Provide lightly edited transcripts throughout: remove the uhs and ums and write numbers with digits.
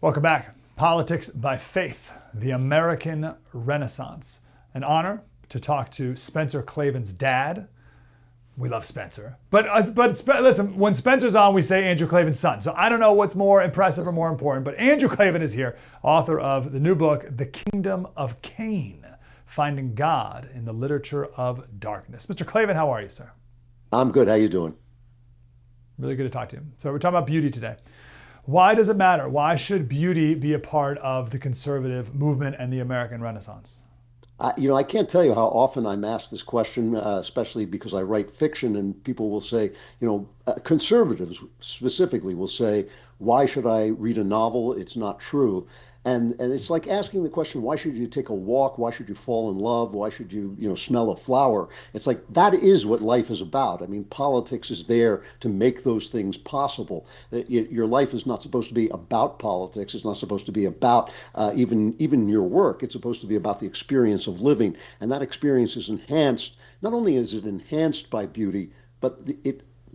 Welcome back. Politics by Faith, the American Renaissance. An honor to talk to Spencer Klavan's dad. We love Spencer. But listen, when Spencer's on, we say Andrew Klavan's son. So I don't know what's more impressive or more important, but Andrew Klavan is here, author of the new book, The Kingdom of Cain, Finding God in the Literature of Darkness. Mr. Klavan, how are you, sir? I'm good. How you doing? Really good to talk to you. So we're talking about beauty today. Why does it matter? Why should beauty be a part of the conservative movement and the American Renaissance? I can't tell you how often I'm asked this question, especially because I write fiction, and people will say, conservatives specifically will say, why should I read a novel? It's not true. And it's like asking the question, why should you take a walk? Why should you fall in love? Why should you, smell a flower? It's like that is what life is about. I mean, politics is there to make those things possible. Your life is not supposed to be about politics. It's not supposed to be about even your work. It's supposed to be about the experience of living. And that experience is enhanced. Not only is it enhanced by beauty, but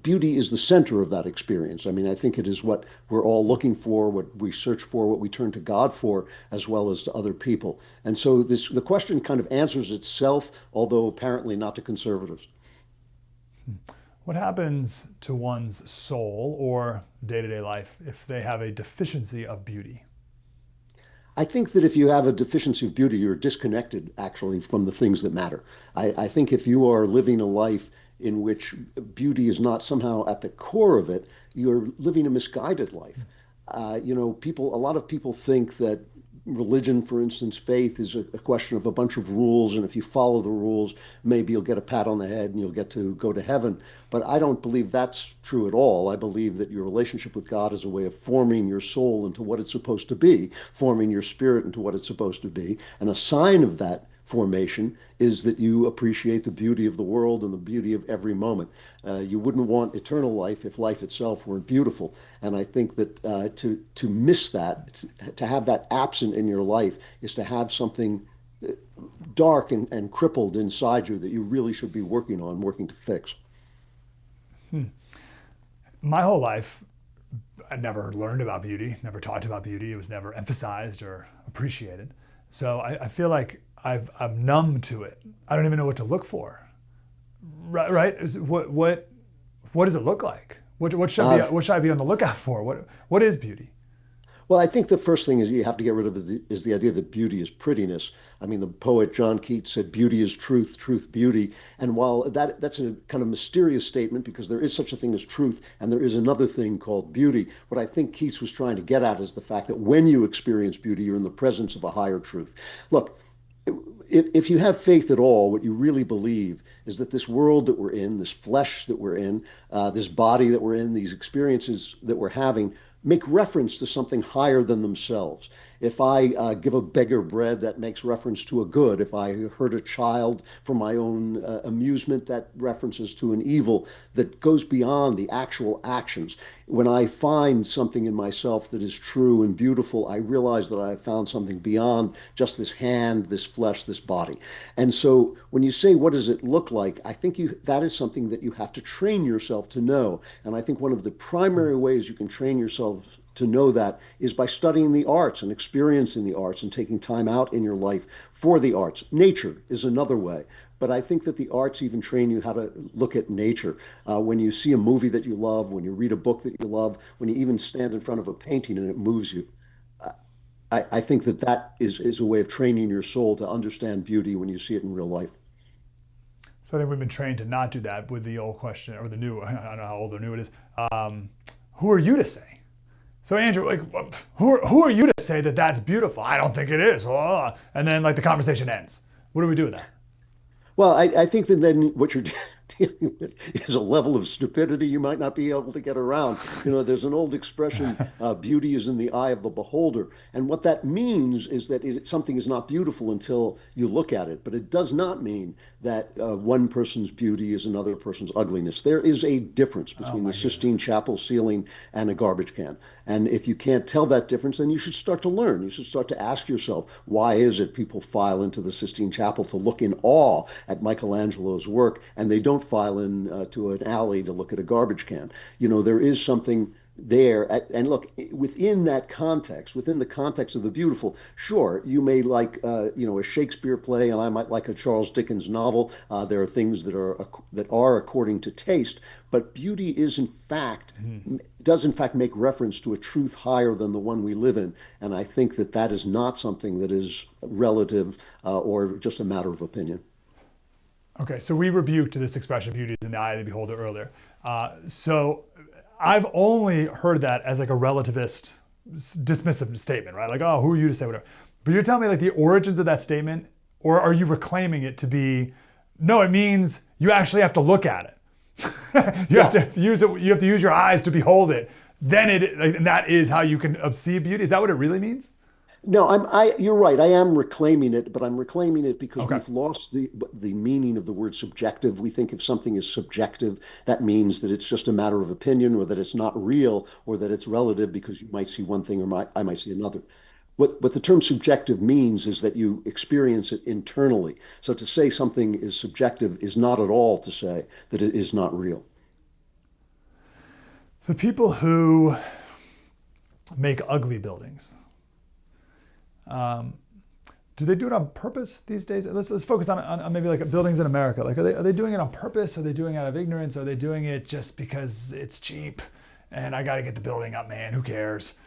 beauty is the center of that experience. I mean, I think it is what we're all looking for, what we search for, what we turn to God for, as well as to other people. And so the question kind of answers itself, although apparently not to conservatives. What happens to one's soul or day-to-day life if they have a deficiency of beauty? I think that if you have a deficiency of beauty, you're disconnected actually from the things that matter. I think if you are living a life in which beauty is not somehow at the core of it, you're living a misguided life. A lot of people think that religion, for instance, faith is a question of a bunch of rules, and if you follow the rules, maybe you'll get a pat on the head and you'll get to go to heaven. But I don't believe that's true at all. I believe that your relationship with God is a way of forming your soul into what it's supposed to be, forming your spirit into what it's supposed to be, and a sign of that formation is that you appreciate the beauty of the world and the beauty of every moment. You wouldn't want eternal life if life itself weren't beautiful. And I think that to miss that, to have that absent in your life, is to have something dark and crippled inside you that you really should be working on, working to fix. My whole life, I never learned about beauty, never talked about beauty. It was never emphasized or appreciated. So I feel like I'm numb to it. I don't even know what to look for. Right? What does it look like? What should I be on the lookout for? What is beauty? Well, I think the first thing is you have to get rid of is the idea that beauty is prettiness. I mean, the poet John Keats said, "Beauty is truth, truth beauty." And while that's a kind of mysterious statement because there is such a thing as truth and there is another thing called beauty, what I think Keats was trying to get at is the fact that when you experience beauty, you're in the presence of a higher truth. Look, if you have faith at all, what you really believe is that this world that we're in, this flesh that we're in, this body that we're in, these experiences that we're having, make reference to something higher than themselves. If I give a beggar bread, that makes reference to a good. If I hurt a child for my own amusement, that references to an evil that goes beyond the actual actions. When I find something in myself that is true and beautiful, I realize that I have found something beyond just this hand, this flesh, this body. And so when you say, what does it look like? I think that is something that you have to train yourself to know. And I think one of the primary ways you can train yourself to know that is by studying the arts and experiencing the arts and taking time out in your life for the arts. Nature is another way. But I think that the arts even train you how to look at nature. When you see a movie that you love, when you read a book that you love, when you even stand in front of a painting and it moves you, I think that is a way of training your soul to understand beauty when you see it in real life. So I think we've been trained to not do that with the old question, or the new, I don't know how old or new it is. Who are you to say? So Andrew, who are you to say that that's beautiful? I don't think it is. And then the conversation ends. What do we do with that? Well, I think that then what you're dealing with is a level of stupidity you might not be able to get around. There's an old expression, beauty is in the eye of the beholder. And what that means is that something is not beautiful until you look at it. But it does not mean that one person's beauty is another person's ugliness. There is a difference between the Sistine Chapel ceiling and a garbage can. And if you can't tell that difference, then you should start to learn. You should start to ask yourself, why is it people file into the Sistine Chapel to look in awe at Michelangelo's work, and they don't file in to an alley to look at a garbage can? There is something there. And look, within that context, within the context of the beautiful, sure, you may like, a Shakespeare play, and I might like a Charles Dickens novel. There are things that are according to taste, but beauty is in fact does in fact make reference to a truth higher than the one we live in, and I think that that is not something that is relative or just a matter of opinion. Okay, so we rebuked this expression, beauty is in the eye of the beholder, earlier. So I've only heard that as like a relativist, dismissive statement, right? Like, oh, who are you to say whatever? But you're telling me like the origins of that statement, or are you reclaiming it to be, no, it means you actually have to look at it. You have to use it. You have to use your eyes to behold it. Then and that is how you can see beauty. Is that what it really means? No, you're right. I am reclaiming it, but I'm reclaiming it because Okay. we've lost the meaning of the word subjective. We think if something is subjective, that means that it's just a matter of opinion, or that it's not real, or that it's relative because you might see one thing or I might see another. What the term subjective means is that you experience it internally. So to say something is subjective is not at all to say that it is not real. The people who make ugly buildings, do they do it on purpose these days? Let's focus on maybe like buildings in America. Like, are they doing it on purpose? Are they doing it out of ignorance? Are they doing it just because it's cheap and I got to get the building up, man? Who cares?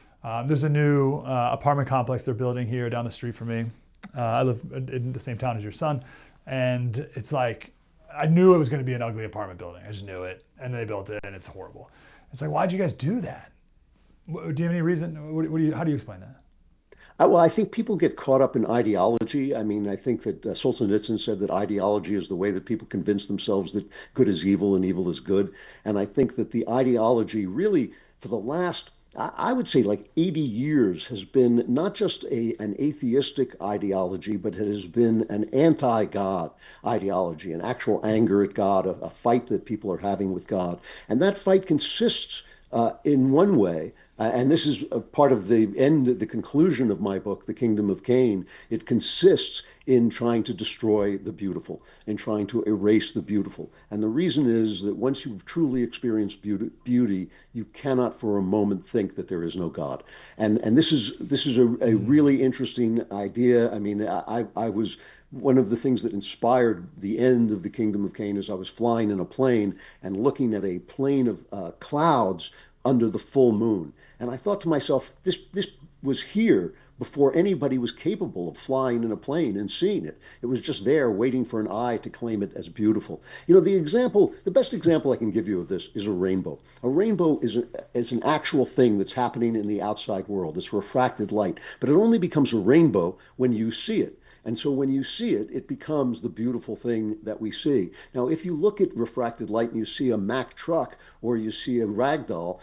There's a new apartment complex they're building here down the street from me. I live in the same town as your son, and it's like I knew it was going to be an ugly apartment building. I just knew it, and they built it, and it's horrible. It's like, why'd you guys do that? Do you have any reason? How do you explain that? Well, I think people get caught up in ideology. I mean, I think that Solzhenitsyn said that ideology is the way that people convince themselves that good is evil and evil is good. And I think that the ideology really, for the last, I would say like 80 years, has been not just an atheistic ideology, but it has been an anti-God ideology, an actual anger at God, a fight that people are having with God. And that fight consists in one way, and this is a part of the conclusion of my book, The Kingdom of Cain. It consists in trying to destroy the beautiful, in trying to erase the beautiful. And the reason is that once you've truly experienced beauty, you cannot for a moment think that there is no God. And this is a really interesting idea. I mean, I was one of the things that inspired the end of the Kingdom of Cain is I was flying in a plane and looking at a plane of clouds under the full moon. And I thought to myself, this was here before anybody was capable of flying in a plane and seeing it. It was just there waiting for an eye to claim it as beautiful. The best example I can give you of this is a rainbow. A rainbow is an actual thing that's happening in the outside world. It's refracted light, but it only becomes a rainbow when you see it. And so when you see it, it becomes the beautiful thing that we see. Now, if you look at refracted light and you see a Mack truck or you see a rag doll,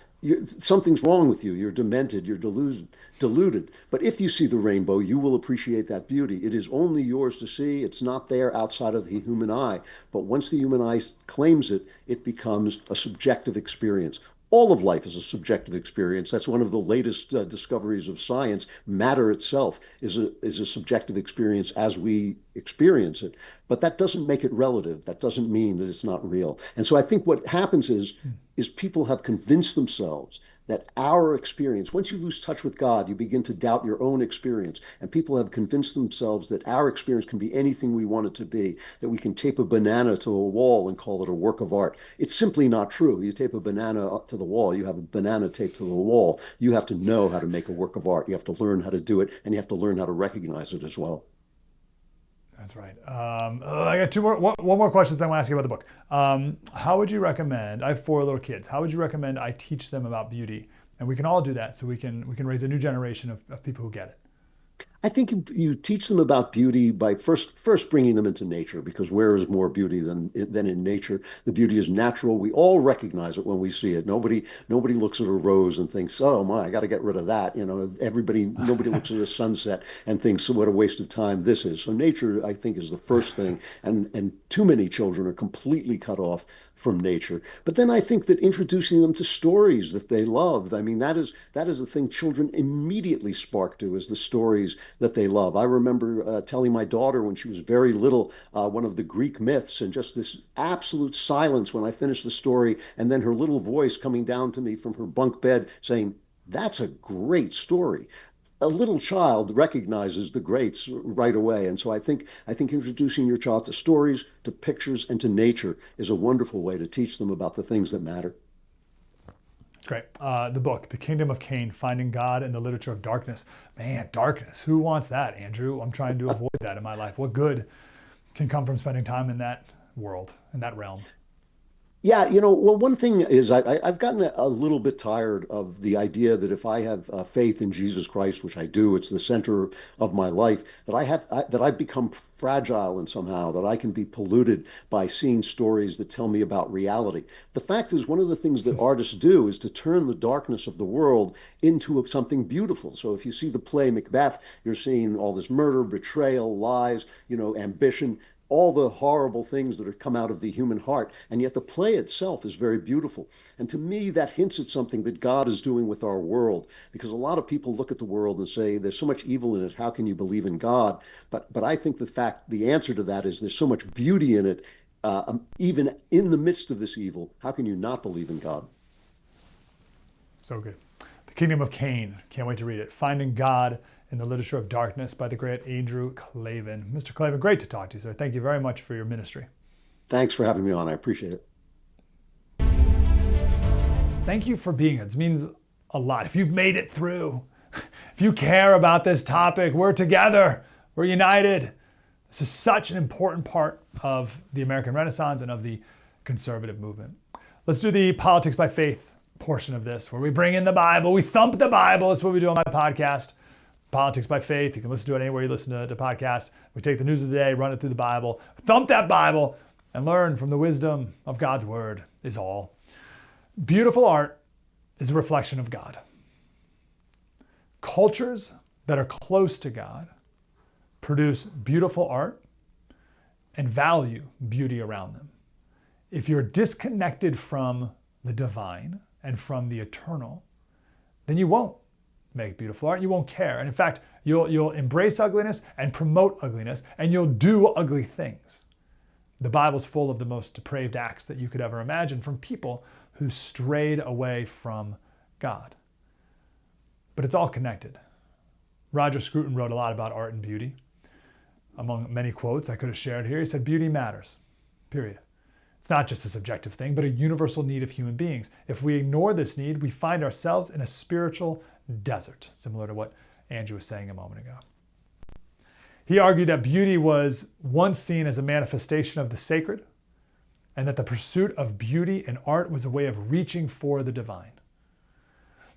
something's wrong with you. You're demented, you're deluded. But if you see the rainbow, you will appreciate that beauty. It is only yours to see. It's not there outside of the human eye. But once the human eye claims it, it becomes a subjective experience. All of life is a subjective experience. That's one of the latest discoveries of science. Matter itself is a subjective experience as we experience it. But that doesn't make it relative. That doesn't mean that it's not real. And so I think what happens is people have convinced themselves that our experience, once you lose touch with God, you begin to doubt your own experience. And people have convinced themselves that our experience can be anything we want it to be, that we can tape a banana to a wall and call it a work of art. It's simply not true. You tape a banana up to the wall, you have a banana taped to the wall. You have to know how to make a work of art. You have to learn how to do it, and you have to learn how to recognize it as well. That's right. I got one more question I want to ask you about the book. How would you recommend? I have 4 little kids. How would you recommend I teach them about beauty? And we can all do that, so we can raise a new generation of people who get it. I think you teach them about beauty by first bringing them into nature, because where is more beauty than in nature? The beauty is natural. We all recognize it when we see it. Nobody looks at a rose and thinks, "Oh my, I got to get rid of that." Nobody looks at a sunset and thinks, "What a waste of time this is." So nature, I think, is the first thing, and too many children are completely cut off from nature. But then I think that introducing them to stories that they love, I mean, that is the thing children immediately spark to, is the stories that they love. I remember telling my daughter when she was very little one of the Greek myths, and just this absolute silence when I finished the story, and then her little voice coming down to me from her bunk bed saying, "That's a great story." A little child recognizes the greats right away. And so I think introducing your child to stories, to pictures, and to nature is a wonderful way to teach them about the things that matter. Great. The book, The Kingdom of Cain, Finding God in the Literature of Darkness. Man, darkness. Who wants that, Andrew? I'm trying to avoid that in my life. What good can come from spending time in that world, in that realm? Yeah, well, one thing is I've gotten a little bit tired of the idea that if I have faith in Jesus Christ, which I do, it's the center of my life, that I've become fragile and somehow that I can be polluted by seeing stories that tell me about reality. The fact is, one of the things that artists do is to turn the darkness of the world into something beautiful. So if you see the play Macbeth, you're seeing all this murder, betrayal, lies, ambition, all the horrible things that have come out of the human heart. And yet the play itself is very beautiful. And to me, that hints at something that God is doing with our world, because a lot of people look at the world and say, there's so much evil in it. How can you believe in God? But I think the answer to that is there's so much beauty in it. Even in the midst of this evil, how can you not believe in God? So good. The Kingdom of Cain. Can't wait to read it. Finding God in the Literature of Darkness by the great Andrew Klavan. Mr. Klavan, great to talk to you, sir. Thank you very much for your ministry. Thanks for having me on. I appreciate it. Thank you for being here. It means a lot. If you've made it through, if you care about this topic, we're together. We're united. This is such an important part of the American Renaissance and of the conservative movement. Let's do the politics by faith portion of this, where we bring in the Bible. We thump the Bible. That's what we do on my podcast. Politics by Faith. You can listen to it anywhere you listen to podcasts. We take the news of the day, run it through the Bible, thump that Bible, and learn from the wisdom of God's word is all. Beautiful art is a reflection of God. Cultures that are close to God produce beautiful art and value beauty around them. If you're disconnected from the divine and from the eternal, then you won't make beautiful art. You won't care. And in fact, you'll embrace ugliness and promote ugliness, and you'll do ugly things. The Bible's full of the most depraved acts that you could ever imagine from people who strayed away from God. But it's all connected. Roger Scruton wrote a lot about art and beauty. Among many quotes I could have shared here, he said, beauty matters, period. It's not just a subjective thing, but a universal need of human beings. If we ignore this need, we find ourselves in a spiritual desert, similar to what Andrew was saying a moment ago. He argued that beauty was once seen as a manifestation of the sacred, and that the pursuit of beauty and art was a way of reaching for the divine.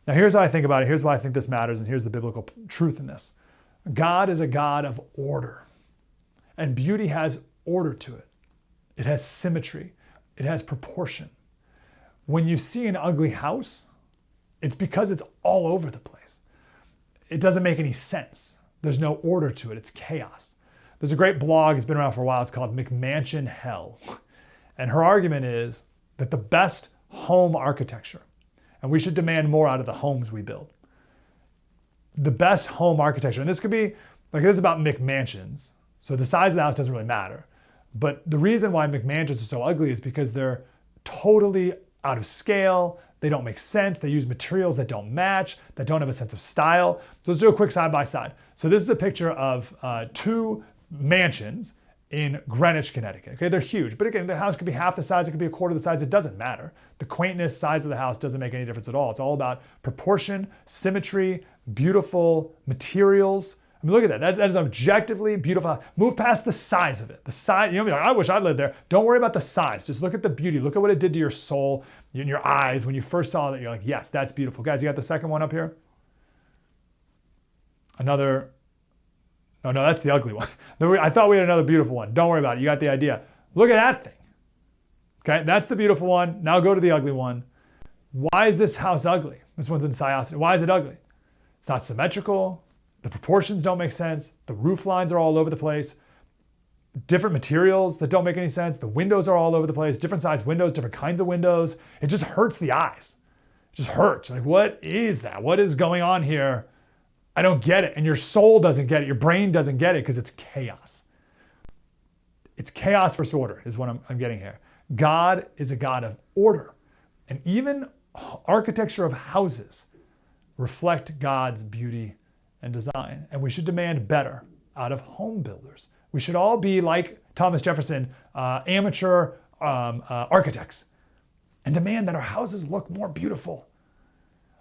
Now here's how I think about it. Here's why I think this matters, and here's the biblical truth in this. God is a God of order, and beauty has order to it. It has symmetry. It has proportion. When you see an ugly house, it's because it's all over the place. It doesn't make any sense. There's no order to it. It's chaos. There's a great blog, it's been around for a while, it's called McMansion Hell. And her argument is that the best home architecture, and we should demand more out of the homes we build. The best home architecture, and this could be, like this is about McMansions, so the size of the house doesn't really matter. But the reason why McMansions are so ugly is because they're totally out of scale. They don't make sense. They use materials that don't match, that don't have a sense of style. So let's do a quick side by side. So this is a picture of two mansions in Greenwich, Connecticut. Okay, they're huge. But again, the house could be half the size, it could be a quarter the size, it doesn't matter. The quaintness, size of the house doesn't make any difference at all. It's all about proportion, symmetry, beautiful materials. I mean, look at that. That is objectively beautiful. Move past the size of it. The size, you'll be like, I wish I lived there. Don't worry about the size. Just look at the beauty. Look at what it did to your soul, in your eyes. When you first saw it, you're like, yes, that's beautiful. Guys, you got the second one up here? Another, oh no, that's the ugly one. I thought we had another beautiful one. Don't worry about it. You got the idea. Look at that thing. Okay, that's the beautiful one. Now go to the ugly one. Why is this house ugly? This one's in Syosset. Why is it ugly? It's not symmetrical. The proportions don't make sense. The roof lines are all over the place. different materials that don't make any sense. The windows are all over the place, different size windows, different kinds of windows. It just hurts the eyes. It just hurts. Like, what is that? What is going on here? I don't get it. And your soul doesn't get it. Your brain doesn't get it because it's chaos. It's chaos versus order is what I'm getting here. God is a God of order. And even architecture of houses reflect God's beauty and design. And we should demand better out of home builders. We should all be like Thomas Jefferson, amateur architects, and demand that our houses look more beautiful.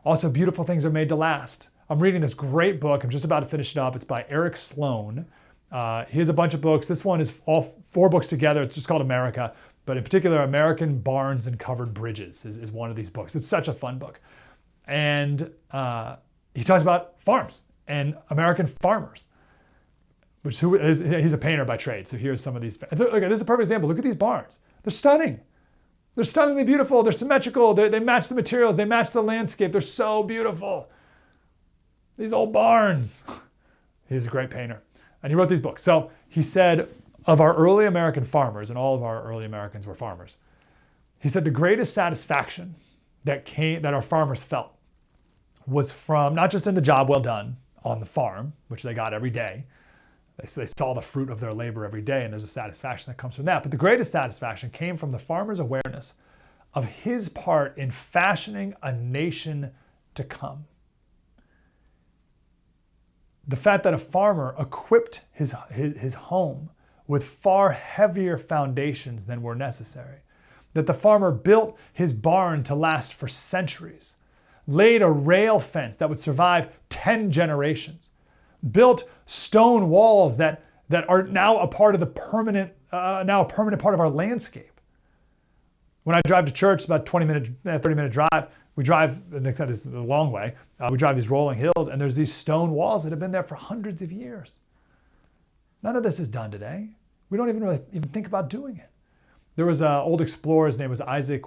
Also, beautiful things are made to last. I'm reading this great book. I'm just about to finish it up. It's by Eric Sloan. He has a bunch of books. This one is all 4 books together. It's just called America. But in particular, American Barns and Covered Bridges is one of these books. It's such a fun book. And he talks about farms and American farmers. He's a painter by trade. So here's some of these. Look, this is a perfect example. Look at these barns. They're stunning. They're stunningly beautiful. They're symmetrical. They match the materials. They match the landscape. They're so beautiful. These old barns. He's a great painter. And he wrote these books. So he said of our early American farmers, and all of our early Americans were farmers, he said the greatest satisfaction that our farmers felt was from not just in the job well done on the farm, which they got every day. They saw the fruit of their labor every day, and there's a satisfaction that comes from that. But the greatest satisfaction came from the farmer's awareness of his part in fashioning a nation to come. The fact that a farmer equipped his home with far heavier foundations than were necessary. That the farmer built his barn to last for centuries, laid a rail fence that would survive 10 generations, built stone walls that are now a part of the permanent part of our landscape. When I drive to church, it's about 30-minute drive. We drive, and this is a long way, we drive these rolling hills, and there's these stone walls that have been there for hundreds of years. None of this is done today. We don't even really think about doing it. There was an old explorer, his name was Isaac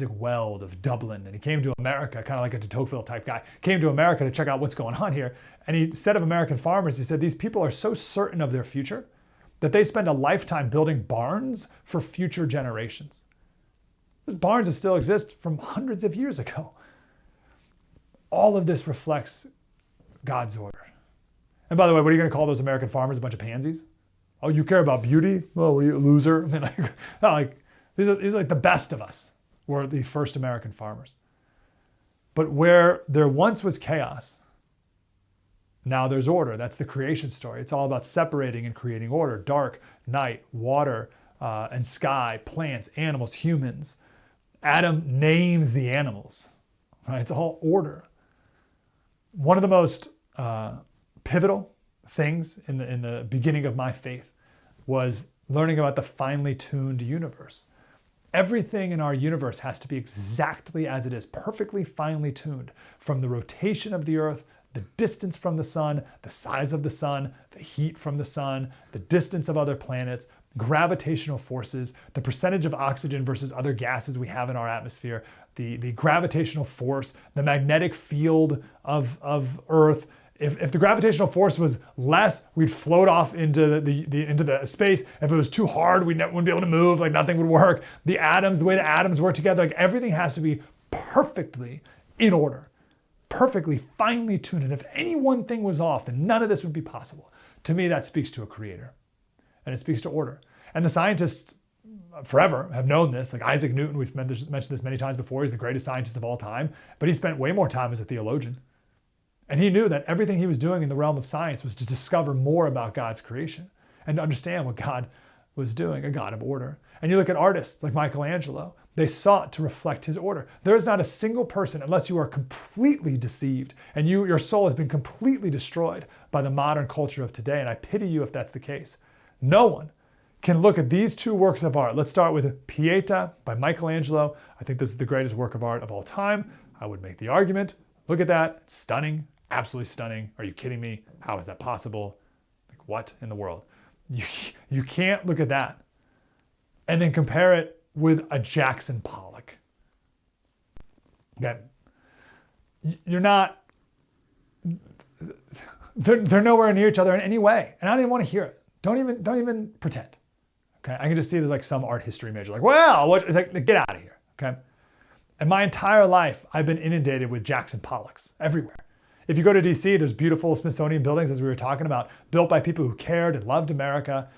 Weld of Dublin, and he came to America, kind of like a de Tocqueville type guy, came to America to check out what's going on here. And he said of American farmers, he said, these people are so certain of their future that they spend a lifetime building barns for future generations. There's barns that still exist from hundreds of years ago. All of this reflects God's order. And by the way, what are you going to call those American farmers? A bunch of pansies? Oh, you care about beauty? Well, were you a loser? I mean, these are like the best of us were the first American farmers. But where there once was chaos, now there's order. That's the creation story. It's all about separating and creating order. Dark, night, water, and sky, plants, animals, humans. Adam names the animals. Right? It's all order. One of the most pivotal things in the beginning of my faith was learning about the finely tuned universe. Everything in our universe has to be exactly as it is, perfectly finely tuned, from the rotation of the earth, the distance from the sun, the size of the sun, the heat from the sun, the distance of other planets, gravitational forces, the percentage of oxygen versus other gases we have in our atmosphere, the gravitational force, the magnetic field of Earth. If the gravitational force was less, we'd float off into the space. If it was too hard, we wouldn't be able to move, like nothing would work. The atoms, the way the atoms work together, like everything has to be perfectly in order, perfectly finely tuned. And if any one thing was off, then none of this would be possible. To me, that speaks to a creator, and it speaks to order. And the scientists forever have known this. Like Isaac Newton, we've mentioned this many times before, he's the greatest scientist of all time, but he spent way more time as a theologian. And he knew that everything he was doing in the realm of science was to discover more about God's creation and to understand what God was doing, a God of order. And you look at artists like Michelangelo, they sought to reflect his order. There is not a single person, unless you are completely deceived and your soul has been completely destroyed by the modern culture of today, and I pity you if that's the case. No one can look at these two works of art. Let's start with Pieta by Michelangelo. I think this is the greatest work of art of all time. I would make the argument. Look at that. It's stunning. Absolutely stunning. Are you kidding me? How is that possible? Like, what in the world? You can't look at that and then compare it with a Jackson Pollock. Okay. You're not, they're nowhere near each other in any way. And I don't even want to hear it. Don't even pretend. Okay, I can just see there's like some art history major, like, well, what? It's like, get out of here. Okay, and my entire life, I've been inundated with Jackson Pollocks everywhere. If you go to DC, there's beautiful Smithsonian buildings, as we were talking about, built by people who cared and loved America.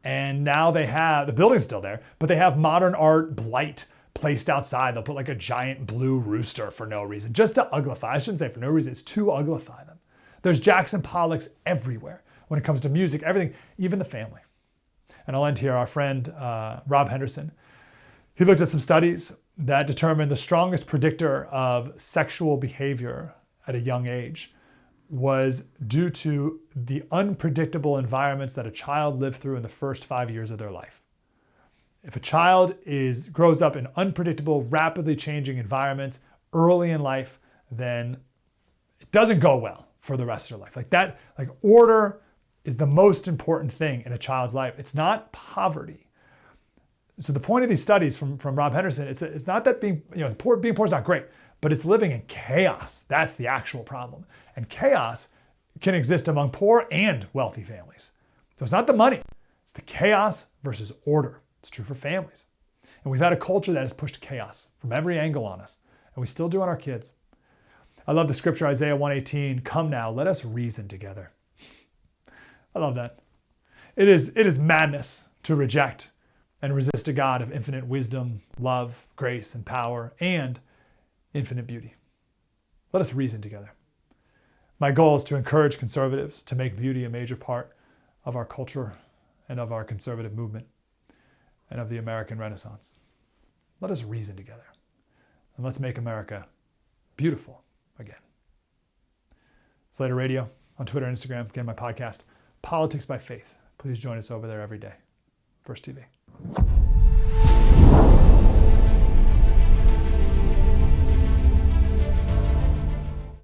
And now they have, the building's still there, but they have modern art blight placed outside. They'll put like a giant blue rooster for no reason, just to uglify. I shouldn't say for no reason, it's to uglify them. There's Jackson Pollocks everywhere when it comes to music, everything, even the family. And I'll end here. Our friend, Rob Henderson, he looked at some studies that determined the strongest predictor of sexual behavior at a young age was due to the unpredictable environments that a child lived through in the first 5 years of their life. If a child grows up in unpredictable, rapidly changing environments early in life, then it doesn't go well for the rest of their life. Like order is the most important thing in a child's life. It's not poverty. So the point of these studies from Rob Henderson, it's not that being poor is not great, but it's living in chaos. That's the actual problem. And chaos can exist among poor and wealthy families. So it's not the money, it's the chaos versus order. It's true for families. And we've had a culture that has pushed chaos from every angle on us, and we still do on our kids. I love the scripture, Isaiah 1:18, come now, let us reason together. I love that. It is madness to reject and resist a God of infinite wisdom, love, grace, and power, and infinite beauty. Let us reason together. My goal is to encourage conservatives to make beauty a major part of our culture and of our conservative movement and of the American Renaissance. Let us reason together, and let's make America beautiful again. Slater Radio on Twitter and Instagram. Again, my podcast, Politics by Faith. Please join us over there every day. First TV.